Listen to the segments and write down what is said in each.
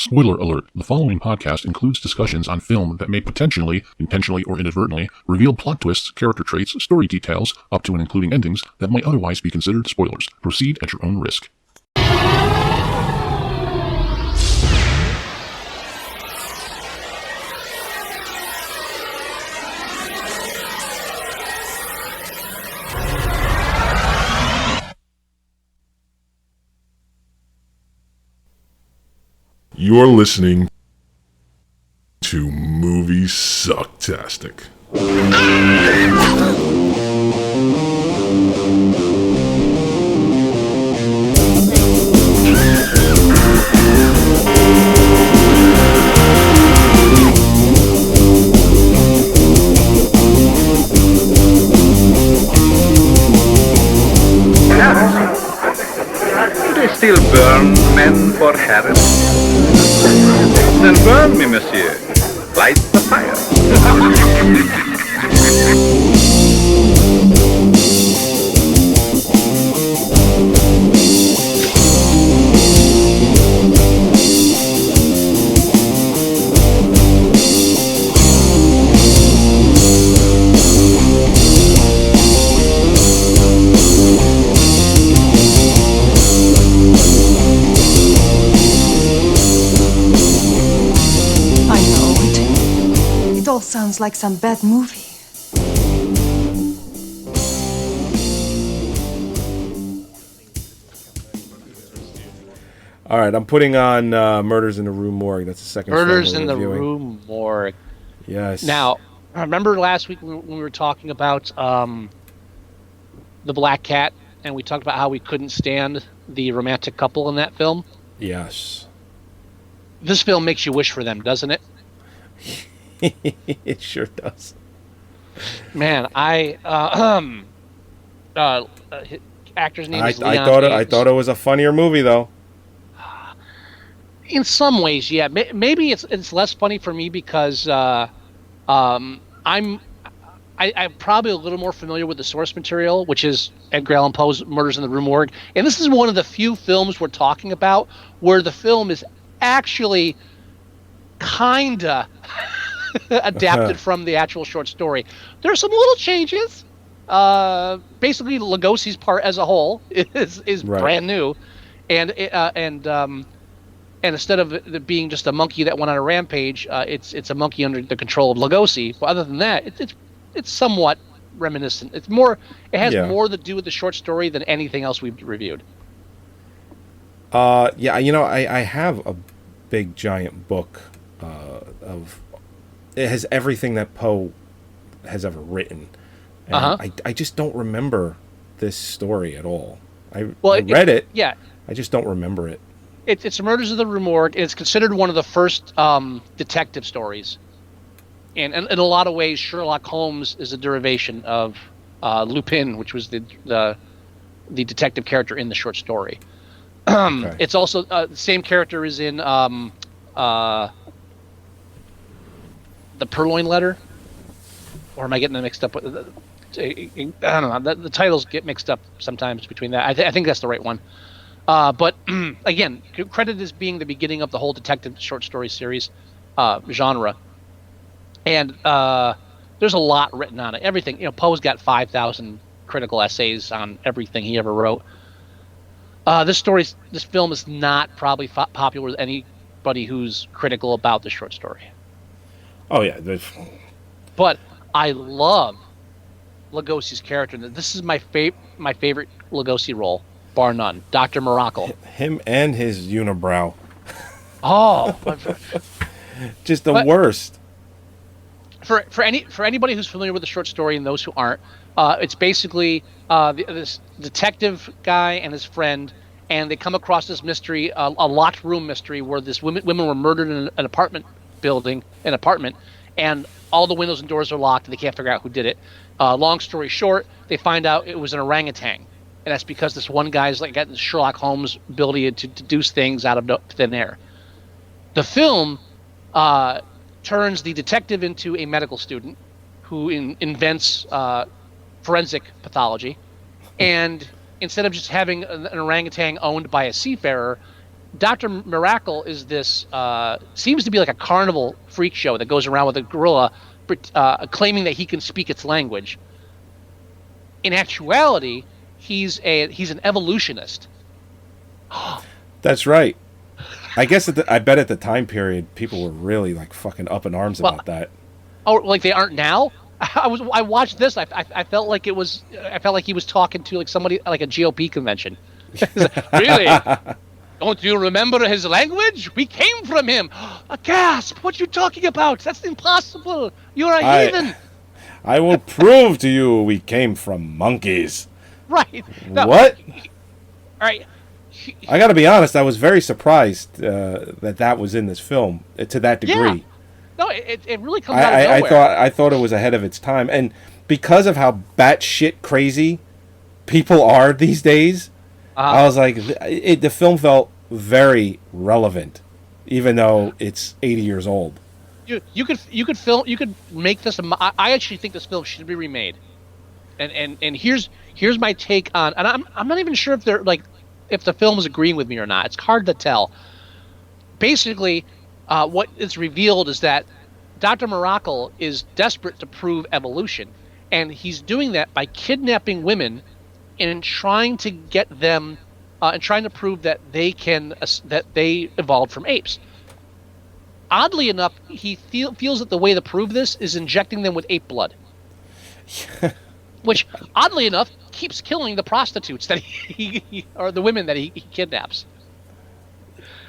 Spoiler alert, the following podcast includes discussions on film that may potentially, intentionally or inadvertently, reveal plot twists, character traits, story details, up to and including endings that might otherwise be considered spoilers. Proceed at your own risk. You're listening to Movie Sucktastic. Do they still burn men for heresy? Then burn me, monsieur. Light the fire. It all sounds like some bad movie. All right, I'm putting on Murders in the Rue Morgue. That's the second film Murders we're in the reviewing. Rue Morgue. Yes. Now, remember last week when we were talking about the Black Cat, and we talked about how we couldn't stand the romantic couple in that film? Yes. This film makes you wish for them, doesn't it? It sure does. Man, actor's name is Leon I James. thought it was a funnier movie though. In some ways, yeah. Maybe it's less funny for me because I'm probably a little more familiar with the source material, which is Edgar Allan Poe's Murders in the Rue Morgue. And this is one of the few films we're talking about where the film is actually kinda adapted from the actual short story. There's some little changes. Basically, Lugosi's part as a whole is Right. brand new, and instead of it being just a monkey that went on a rampage, it's a monkey under the control of Lugosi. But other than that, it's somewhat reminiscent. It has more to do with the short story than anything else we've reviewed. Yeah, I have a big giant book of it has everything that Poe has ever written. And I just don't remember this story at all. I read it. Yeah. I just don't remember it. It's Murders of the Rue Morgue. It's considered one of the first detective stories. And in a lot of ways, Sherlock Holmes is a derivation of Lupin, which was the detective character in the short story. Okay. It's also the same character is in the Purloin Letter. Or am I getting them mixed up with? I don't know. The titles get mixed up sometimes between that. I think that's the right one. But again, credited as being the beginning of the whole detective short story series genre. And there's a lot written on it. Everything. Poe's got 5,000 critical essays on everything he ever wrote. This film is not probably popular with anybody who's critical about the short story. Oh yeah. But I love Lugosi's character. This is my favorite Lugosi role, bar none. Dr. Mirakle. Him and his unibrow. Oh, Just the worst. For anybody who's familiar with the short story and those who aren't, it's basically this detective guy and his friend, and they come across this mystery, a locked room mystery, where this women were murdered in an apartment building, and all the windows and doors are locked, and they can't figure out who did it. Long story short, they find out it was an orangutan, and that's because this one guy's got this Sherlock Holmes ability to deduce things out of thin air. The film turns the detective into a medical student who invents forensic pathology, and instead of just having an orangutan owned by a seafarer, Dr. Mirakle is this, seems to be like a carnival freak show that goes around with a gorilla claiming that he can speak its language. In actuality, he's an evolutionist. That's right. I guess I bet at the time period, people were really like fucking up in arms about that. Oh, like they aren't now? I watched this. I felt like it was. I felt like he was talking to like somebody like a GOP convention. Really? Don't you remember his language? We came from him. A gasp! What you talking about? That's impossible. You're a heathen. I will prove to you we came from monkeys. Right. No, what? All right. I got to be honest. I was very surprised that was in this film to that degree. Yeah. No, it really comes out of nowhere. I thought it was ahead of its time, and because of how batshit crazy people are these days, I was like, the film felt very relevant, even though it's 80 years old. You could make this. I actually think this film should be remade, and here's my take on. And I'm not even sure if the film is agreeing with me or not. It's hard to tell. Basically, what is revealed is that Dr. Mirakle is desperate to prove evolution, and he's doing that by kidnapping women and trying to get them, and trying to prove that they evolved from apes. Oddly enough, he feels that the way to prove this is injecting them with ape blood, which, oddly enough, keeps killing the prostitutes that or the women that he kidnaps.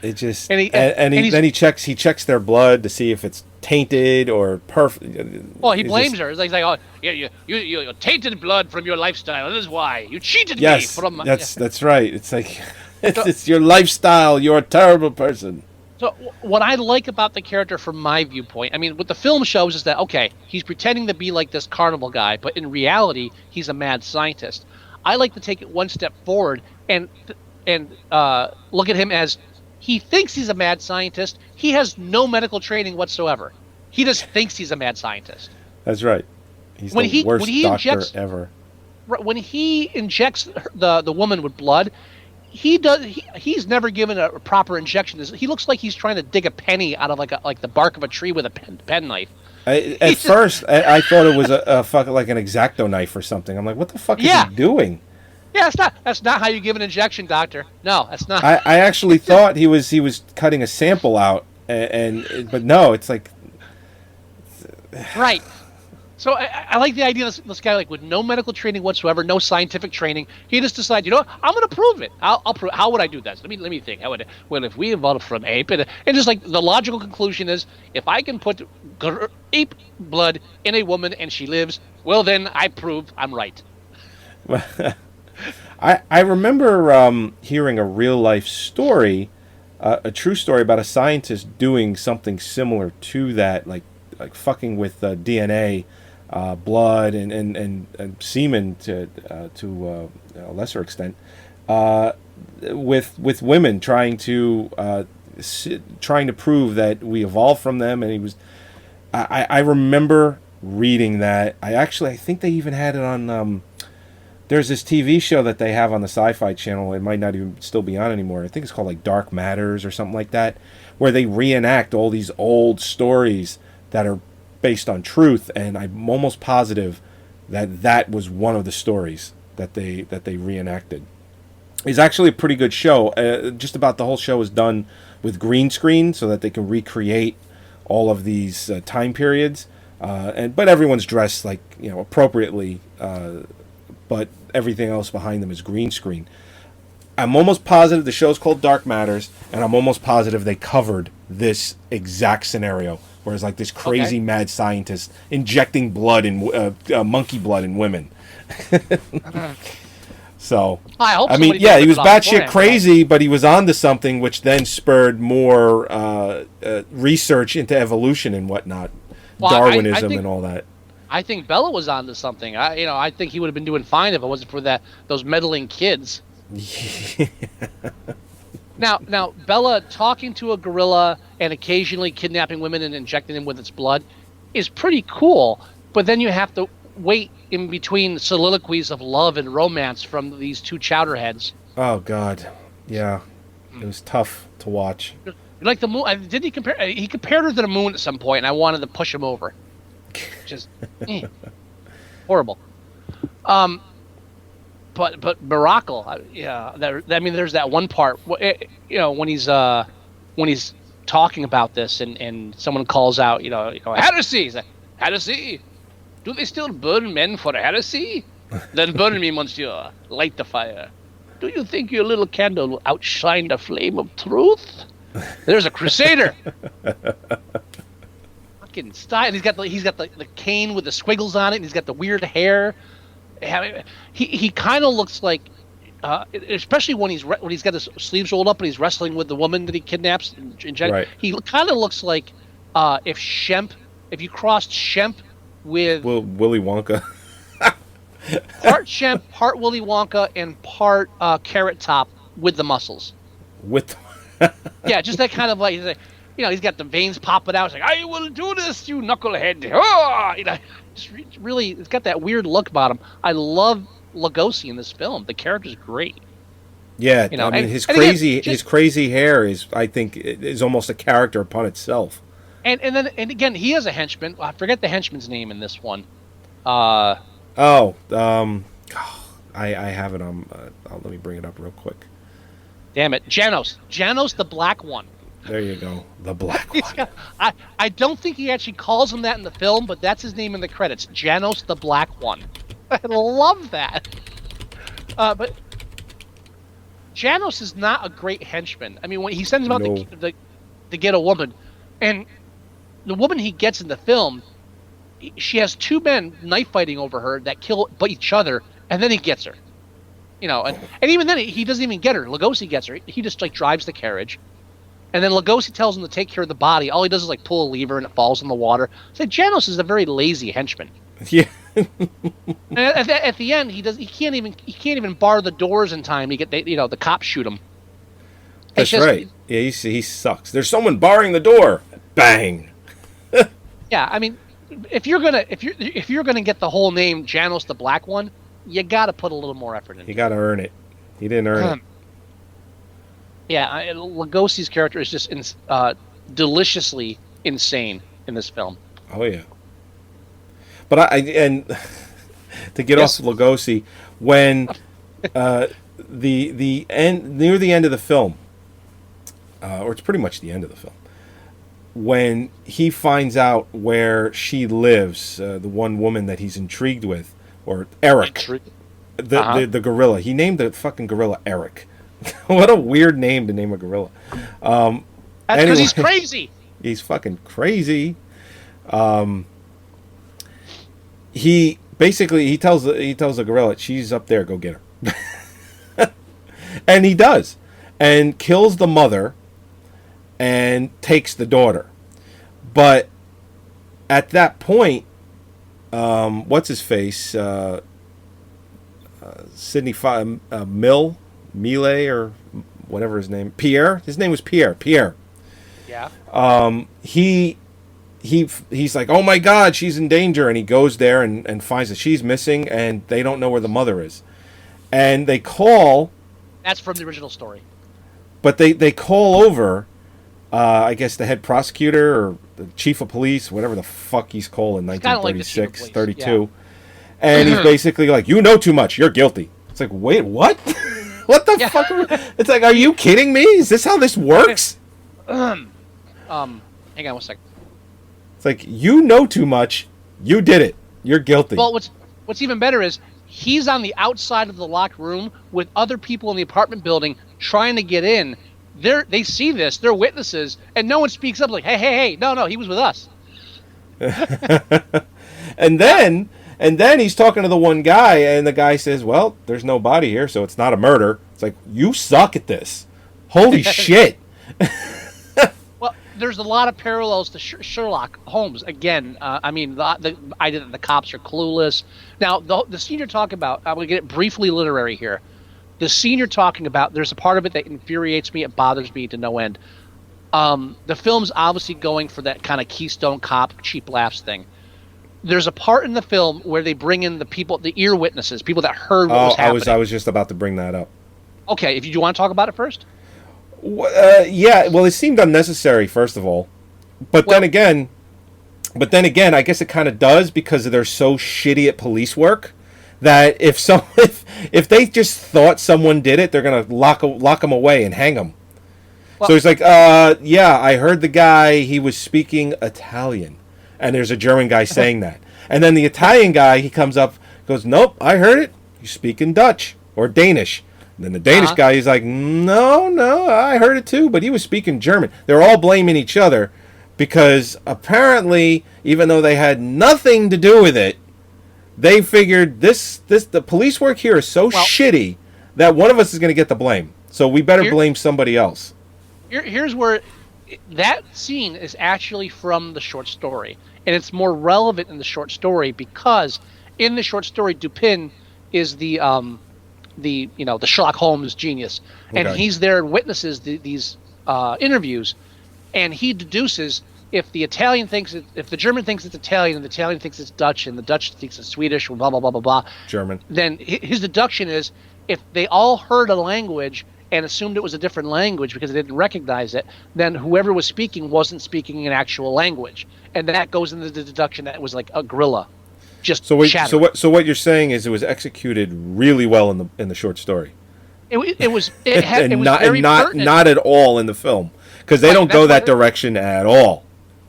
It just then he checks their blood to see if it's tainted or perfect. Well, he blames her. It's like, oh, yeah, you tainted blood from your lifestyle. That is why you cheated me. Yes, that's right. It's like it's your lifestyle. You're a terrible person. So what I like about the character from my viewpoint, I mean, what the film shows is that, okay, he's pretending to be like this carnival guy, but in reality, he's a mad scientist. I like to take it one step forward and look at him as he thinks he's a mad scientist. He has no medical training whatsoever. He just thinks he's a mad scientist. That's right. He's the worst doctor ever. When he injects the woman with blood, he's never given a proper injection. He looks like he's trying to dig a penny out of like the bark of a tree with a pen knife. At first, I thought it was a fucking like an X-Acto knife or something. I'm like, what the fuck is he doing? Yeah, that's not how you give an injection, doctor. No, that's not. I actually thought he was cutting a sample out, but no, it's like right. So I like the idea of this guy, like, with no medical training whatsoever, no scientific training. He just decides, you know what, I'm going to prove it. I'll prove. How would I do that? Let me think. Well, if we evolved from ape, and just like the logical conclusion is, if I can put ape blood in a woman and she lives, well, then I prove I'm right. I remember hearing a real life story, a true story about a scientist doing something similar to that, like fucking with DNA. Blood and semen to a lesser extent, with women trying to prove that we evolved from them, and he was. I remember reading that. I think they even had it on. There's this TV show that they have on the Sci-Fi Channel. It might not even still be on anymore. I think it's called like Dark Matters or something like that, where they reenact all these old stories that are based on truth, and I'm almost positive that was one of the stories that they reenacted. It's actually a pretty good show. Just about the whole show is done with green screen so that they can recreate all of these time periods, but everyone's dressed like, you know, appropriately, but everything else behind them is green screen. I'm almost positive the show's called Dark Matters, and I'm almost positive they covered this exact scenario. Whereas like this crazy mad scientist injecting blood in monkey blood in women. So I mean, yeah, he was batshit crazy, but he was onto something, which then spurred more research into evolution and whatnot, Darwinism and all that. I think Bella was onto something. I think he would have been doing fine if it wasn't for those meddling kids. Now, Bella talking to a gorilla and occasionally kidnapping women and injecting them with its blood is pretty cool, but then you have to wait in between soliloquies of love and romance from these two chowderheads. Oh, God. Yeah. It was tough to watch. Like the moon. Did he compare? He compared her to the moon at some point, and I wanted to push him over. Just horrible. But Mirakle, yeah. I mean, there's that one part, when he's talking about this, and someone calls out, heresy. He's like, heresy. Do they still burn men for heresy? Then burn me, monsieur. Light the fire. Do you think your little candle will outshine the flame of truth? There's a crusader. Fucking style. He's got the cane with the squiggles on it, and he's got the weird hair. He kind of looks like, especially when he's got his sleeves rolled up and he's wrestling with the woman that he kidnaps. Right. He kind of looks like if you crossed Shemp with Willy Wonka. part Shemp, part Willy Wonka, and part Carrot Top with the muscles. Yeah, just that kind of like, he's got the veins popping out. It's like, I will do this, you knucklehead. Oh! Just really, it's got that weird look about him. I love Lugosi in this film. The character's great. Yeah, I mean, his crazy hair is, I think, is almost a character upon itself. And again, he has a henchman. I forget the henchman's name in this one. I have it on. Let me bring it up real quick. Damn it, Janos, the black one. There you go, the black one. I don't think he actually calls him that in the film, but that's his name in the credits. Janos, the black one. I love that. But Janos is not a great henchman. I mean, when he sends him out to get a woman, and the woman he gets in the film, she has two men knife fighting over her that kill each other, and then he gets her. And even then he doesn't even get her. Lugosi gets her. He just like drives the carriage, and then Lugosi tells him to take care of the body. All he does is like pull a lever and it falls in the water. So Janos is a very lazy henchman. Yeah. At the end, he can't even bar the doors in time to get the cops shoot him. That's right. Yeah, he sucks. There's someone barring the door. Bang. Yeah, I mean, if you're gonna get the whole name Janos the Black One, you got to put a little more effort in. You got to earn it. He didn't earn it. Yeah, Lugosi's character is just deliciously insane in this film. Oh yeah. But to get off Lugosi, when the end, near the end of the film, or it's pretty much the end of the film, when he finds out where she lives, the one woman that he's intrigued with, or Eric, the gorilla. He named the fucking gorilla Eric. What a weird name to name a gorilla. That's because he's crazy. He's fucking crazy. He tells the gorilla, she's up there, go get her. And he does, and kills the mother and takes the daughter. But at that point, what's his face? Sidney Mille, or whatever his name. Pierre. His name was Pierre. Yeah. He's like, oh my God, she's in danger, and he goes there and finds that she's missing, and they don't know where the mother is, and they call. That's from the original story. But they call over, I guess the head prosecutor or the chief of police, whatever the fuck he's called in 1936, like 32, yeah. And he's basically like, you know too much, you're guilty. It's like, wait, what? What the fuck? It's like, are you kidding me? Is this how this works? Hang on one second. It's like, you know too much. You did it. You're guilty. Well, what's even better is he's on the outside of the locked room with other people in the apartment building trying to get in. They see this. They're witnesses, and no one speaks up. Like, hey, no, he was with us. And then he's talking to the one guy, and the guy says, "Well, there's no body here, so it's not a murder." It's like, you suck at this. Holy shit. Well, there's a lot of parallels to Sherlock Holmes. Again, I mean, the cops are clueless. Now, the scene you're talking about, I'm going to get it briefly literary here. The scene you're talking about, there's a part of it that infuriates me. It bothers me to no end. The film's obviously going for that kind of Keystone Cop, cheap laughs thing. There's a part in the film where they bring in the ear witnesses, people that heard what was happening. I was just about to bring that up. Okay, do you want to talk about it first? Yeah, well, it seemed unnecessary, first of all. But then again, I guess it kind of does because they're so shitty at police work that if they just thought someone did it, they're gonna lock them away and hang them. So he's like, yeah, I heard the guy, he was speaking Italian. And there's a German guy saying that. And then the Italian guy, he comes up, goes, nope, I heard it. He's speaking Dutch or Danish. And then the Danish guy, he's like, no, I heard it too, but he was speaking German. They're all blaming each other because apparently, even though they had nothing to do with it, they figured the police work here is so shitty that one of us is going to get the blame. So we better blame somebody else. Here's where that scene is actually from the short story, and it's more relevant in the short story because in the short story, Dupin is the Sherlock Holmes genius, and he's there and witnesses these interviews, and he deduces if the German thinks it's Italian, and the Italian thinks it's Dutch, and the Dutch thinks it's Swedish, blah blah blah blah blah. German. Then his deduction is if they all heard a language and assumed it was a different language because they didn't recognize it, then whoever was speaking wasn't speaking an actual language, and that goes into the deduction that it was like a gorilla. So what you're saying is it was executed really well in the short story. It was very pertinent. Not at all in the film because they don't go that direction at all.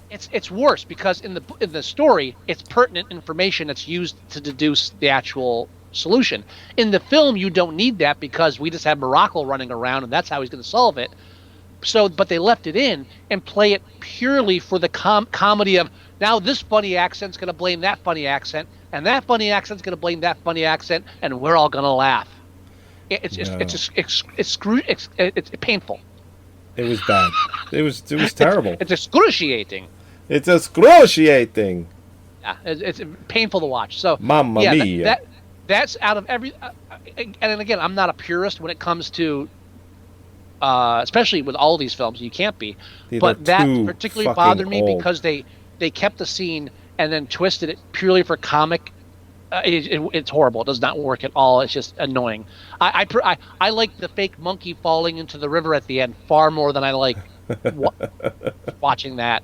It's worse because in the story it's pertinent information that's used to deduce the actual solution. In the film, you don't need that because we just have Mirakle running around and that's how he's going to solve it. So, but they left it in and play it purely for the comedy of now this funny accent's going to blame that funny accent and that funny accent's going to blame that funny accent and we're all going to laugh. It's painful. It was bad. It was terrible. It's excruciating. It's excruciating. Yeah, it's painful to watch. So, Mamma mia. That's out of every. And again, I'm not a purist when it comes to, especially with all these films. You can't be. But that particularly bothered me because they kept the scene and then twisted it purely for comic. It's horrible. It does not work at all. It's just annoying. I like the fake monkey falling into the river at the end far more than I like watching that.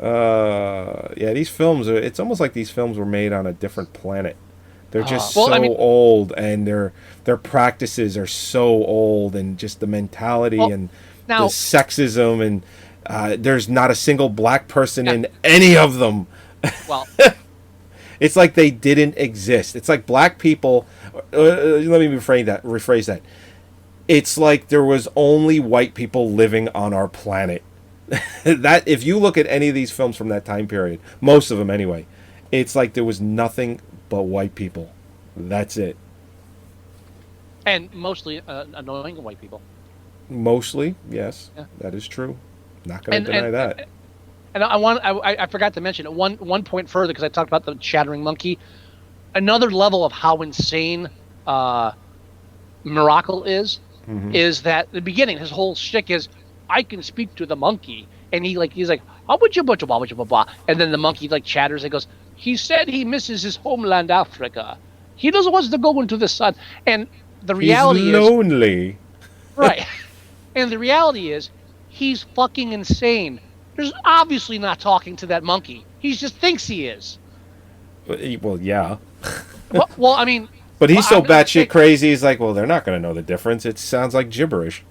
Yeah, these films are. It's almost like these films were made on a different planet. They're just old, and their practices are so old, and just the mentality and the sexism, and there's not a single black person in any of them. Well, it's like they didn't exist. It's like black people. Let me rephrase that. It's like there was only white people living on our planet. That if you look at any of these films from that time period, most of them anyway, it's like there was nothing but white people. That's it. And mostly annoying white people. Mostly, yes, that is true. Not going to deny that. And I forgot to mention at one point further because I talked about the shattering monkey. Another level of how insane Mirakle is that at the beginning his whole shtick is I can speak to the monkey, and he's like how would you blah, and then the monkey like chatters and goes, he said he misses his homeland Africa, he doesn't want to go into the sun, and the reality he's lonely. Right, and the reality is he's fucking insane. There's obviously not talking to that monkey. He just thinks he is. Well, yeah. well, I mean. But he's so batshit crazy. He's like, well, they're not going to know the difference. It sounds like gibberish.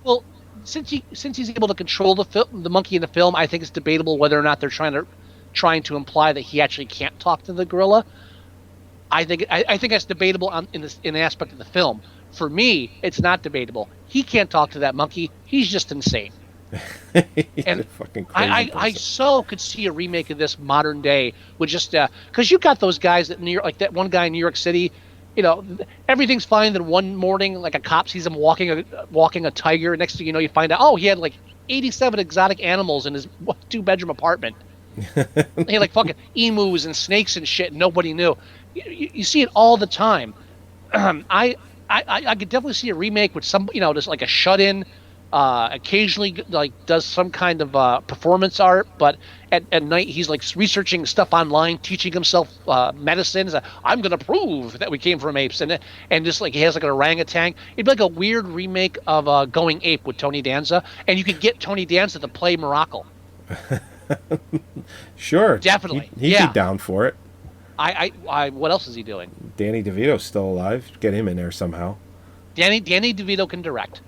Well, since he's able to control the monkey in the film, I think it's debatable whether or not they're trying to imply that he actually can't talk to the gorilla. I think that's debatable in the aspect of the film. For me, it's not debatable. He can't talk to that monkey. He's just insane. And fucking crazy I so could see a remake of this modern day with just because you got those guys that like that one guy in New York City, you know, everything's fine. Then one morning, like a cop sees him walking a tiger. Next thing you know, you find out, he had like 87 exotic animals in his 2-bedroom apartment. He had like fucking emus and snakes and shit. And nobody knew. You see it all the time. I could definitely see a remake with some, just like a shut-in Occasionally, like, does some kind of performance art, but at night he's like researching stuff online, teaching himself medicine. He's like, I'm gonna prove that we came from apes, and just like he has like an orangutan. It'd be like a weird remake of Going Ape with Tony Danza, and you could get Tony Danza to play Mirakle. Sure, Definitely. He'd be down for it. What else is he doing? Danny DeVito's still alive. Get him in there somehow. Danny DeVito can direct.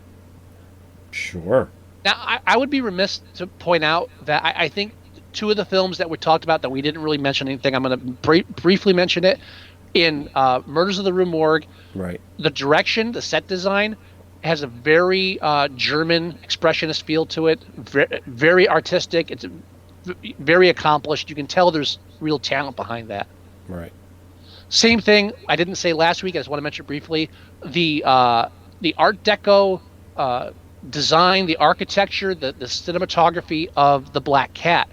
Sure. Now, I would be remiss to point out that I think two of the films that we talked about that we didn't really mention anything, I'm going to briefly mention it. In Murders of the Rue Morgue, right. The direction, the set design, has a very German expressionist feel to it, very artistic. It's very accomplished. You can tell there's real talent behind that. Right. Same thing I didn't say last week. I just want to mention briefly the Art Deco design, the architecture, the cinematography of The Black Cat.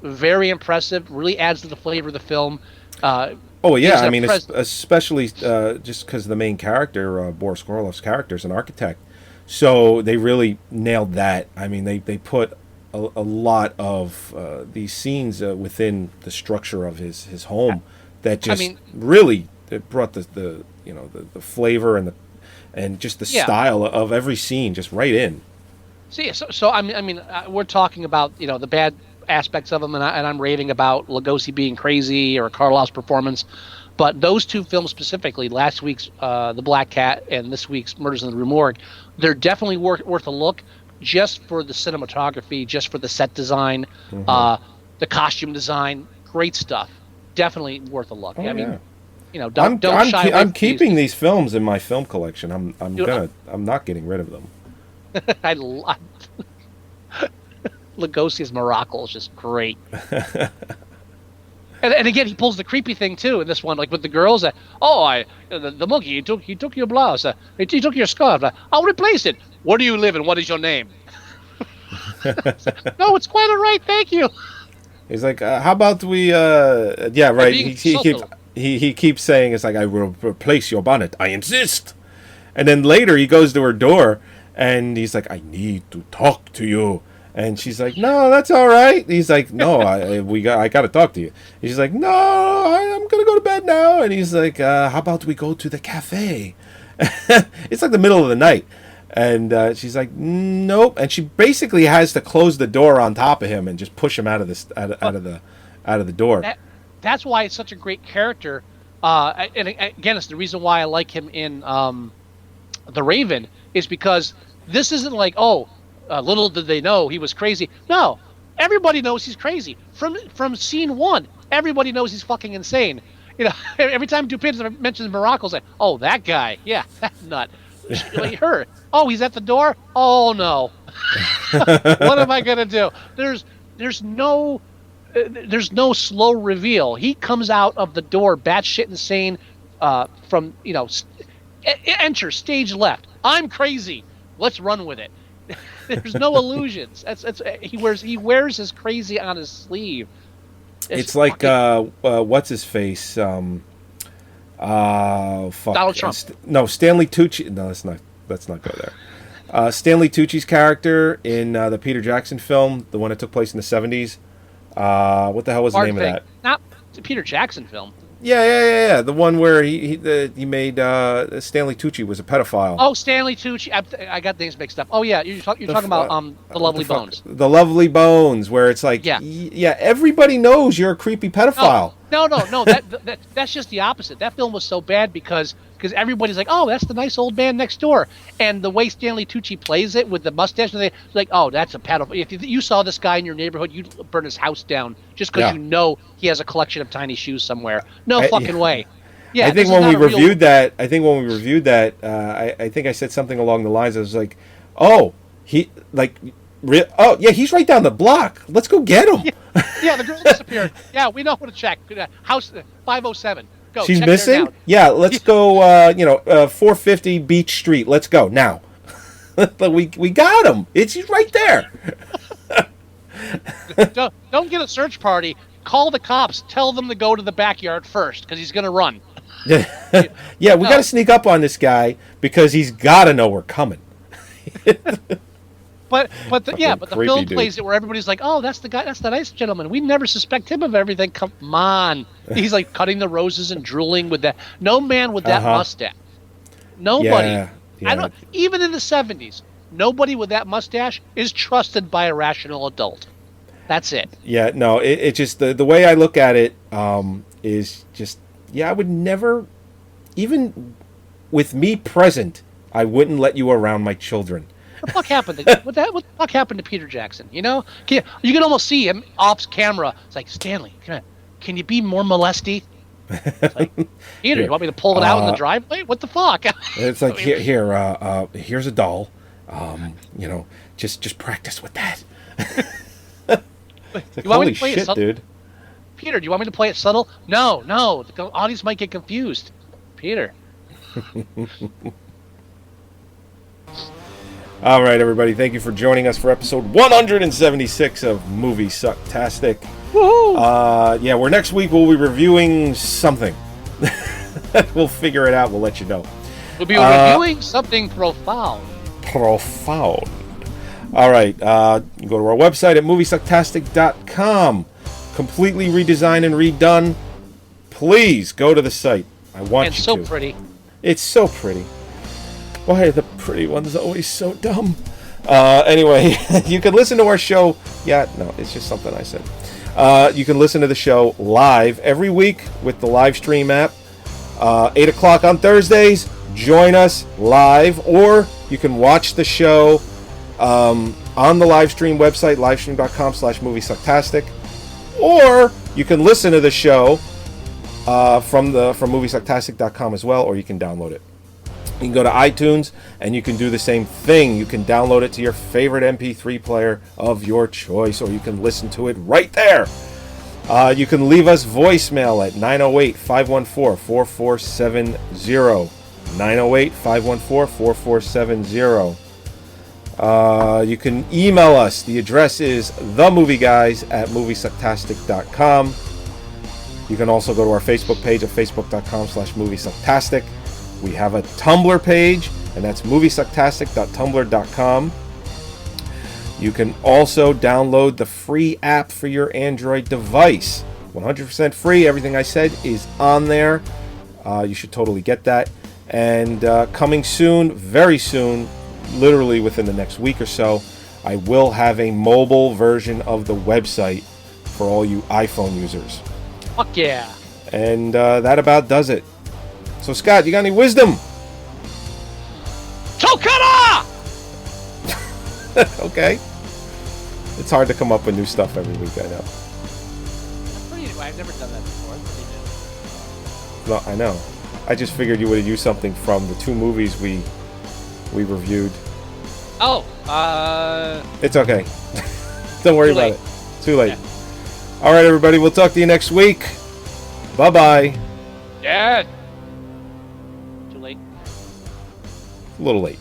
Very impressive. Really adds to the flavor of the film. Oh yeah, I mean, especially just because the main character, Boris Karloff's character, is an architect, so they really nailed that. I mean, they put a lot of these scenes within the structure of his home that just really it brought the flavor and just the style of every scene just right in. See, so I mean, we're talking about the bad aspects of them, and I'm raving about Lugosi being crazy or Karloff's performance, but those two films specifically, last week's The Black Cat and this week's Murders in the Rue Morgue, they're definitely worth a look, just for the cinematography, just for the set design, the costume design, great stuff. Definitely worth a look. Don't shy away. I'm keeping these films in my film collection. I'm not getting rid of them. I love Lugosi's Mirakle is just great. and again, he pulls the creepy thing too in this one, like with the girls. The monkey he took your blouse, he took your scarf. I'll replace it. Where do you live and what is your name? No, it's quite all right, thank you. He's like, how about we? Yeah, right. He keeps saying, it's like, I will replace your bonnet. I insist. And then later he goes to her door and he's like, I need to talk to you. And she's like, no, that's all right. He's like, no, I got to talk to you. And she's like, no, I'm going to go to bed now. And he's like, how about we go to the cafe? It's like the middle of the night. And she's like, nope. And she basically has to close the door on top of him and just push him out of the door. That's why it's such a great character. And again, it's the reason why I like him in The Raven, is because this isn't like, little did they know he was crazy. No, everybody knows he's crazy. From scene one, everybody knows he's fucking insane. Every time Dupin mentions Mirakle, like, oh, that guy, yeah, that nut. Her, oh, he's at the door. Oh no, what am I gonna do? There's no slow reveal. He comes out of the door, batshit insane. From enter stage left. I'm crazy. Let's run with it. There's no illusions. He wears his crazy on his sleeve. It's like what's his face? Fuck. Donald Trump. Stanley Tucci. No, let's not go there. Stanley Tucci's character in the Peter Jackson film, the one that took place in the 70s. What the hell was the name of that? Not the Peter Jackson film. Yeah. The one where he made Stanley Tucci was a pedophile. Oh, Stanley Tucci. I got things mixed up. Oh yeah, you're talking about The Lovely Bones. The Lovely Bones, where it's like, everybody knows you're a creepy pedophile. No. That's just the opposite. That film was so bad because everybody's like, oh, that's the nice old man next door, and the way Stanley Tucci plays it with the mustache, they're like, oh, that's a pedophile. If you saw this guy in your neighborhood, you'd burn his house down just because you know he has a collection of tiny shoes somewhere. No fucking way. Yeah, I think when we reviewed that, I think I said something along the lines. I was like, oh, he's right down the block. Let's go get him. Yeah, the girl disappeared. Yeah, we know who to check. House 507. Go. She's check missing? Yeah, let's go, 450 Beach Street. Let's go now. we got him. He's right there. Don't get a search party. Call the cops. Tell them to go to the backyard first because he's going to run. Yeah, we got to sneak up on this guy because he's got to know we're coming. but the creepy film dude. plays it where everybody's like, oh, that's the guy, that's the nice gentleman. We never suspect him of everything. Come on, he's like cutting the roses and drooling with that. No man with that mustache. Nobody. Yeah. I don't. Even in the 70s, nobody with that mustache is trusted by a rational adult. That's it. Yeah, no, it just the way I look at it is just I would never, even with me present, I wouldn't let you around my children. What the fuck happened? What the fuck happened to Peter Jackson? You know, you can almost see him off camera. It's like, Stanley, can you be more molesty? It's like, Peter, you want me to pull it out in the driveway? What the fuck? It's like here's a doll. You know, just practice with that. Like, you want me holy to play shit, it subtle? dude. Peter, do you want me to play it subtle? No, the audience might get confused. Peter. All right, everybody. Thank you for joining us for episode 176 of Movie Sucktastic. Woohoo! Where next week we'll be reviewing something. We'll figure it out. We'll let you know. We'll be reviewing something profound. Profound. All right. You go to our website at moviesucktastic.com. Completely redesigned and redone. Please go to the site. I want and you so to. pretty. It's so pretty. Why are the pretty ones always so dumb? Anyway, you can listen to our show. Yeah, no, it's just something I said. You can listen to the show live every week with the live stream app. 8 o'clock on Thursdays. Join us live, or you can watch the show on the live stream website, livestream.com/moviesucktastic, or you can listen to the show from moviesucktastic.com as well, or you can download it. You can go to iTunes and you can do the same thing. You can download it to your favorite MP3 player of your choice, or you can listen to it right there. You can leave us voicemail at 908-514-4470. 908-514-4470. You can email us. The address is themovieguys@moviesucktastic.com. You can also go to our Facebook page at facebook.com/moviesucktastic. We have a Tumblr page, and that's moviesucktastic.tumblr.com. You can also download the free app for your Android device. 100% free. Everything I said is on there. You should totally get that. And coming soon, very soon, literally within the next week or so, I will have a mobile version of the website for all you iPhone users. Fuck yeah. And that about does it. So, Scott, you got any wisdom? Chokara! Okay. It's hard to come up with new stuff every week, I know. I've never done that before. No, I know. I just figured you would have used something from the two movies we reviewed. Oh, It's okay. Don't worry about it. Too late. Yeah. All right, everybody. We'll talk to you next week. Bye-bye. Yeah. Too late. A little late.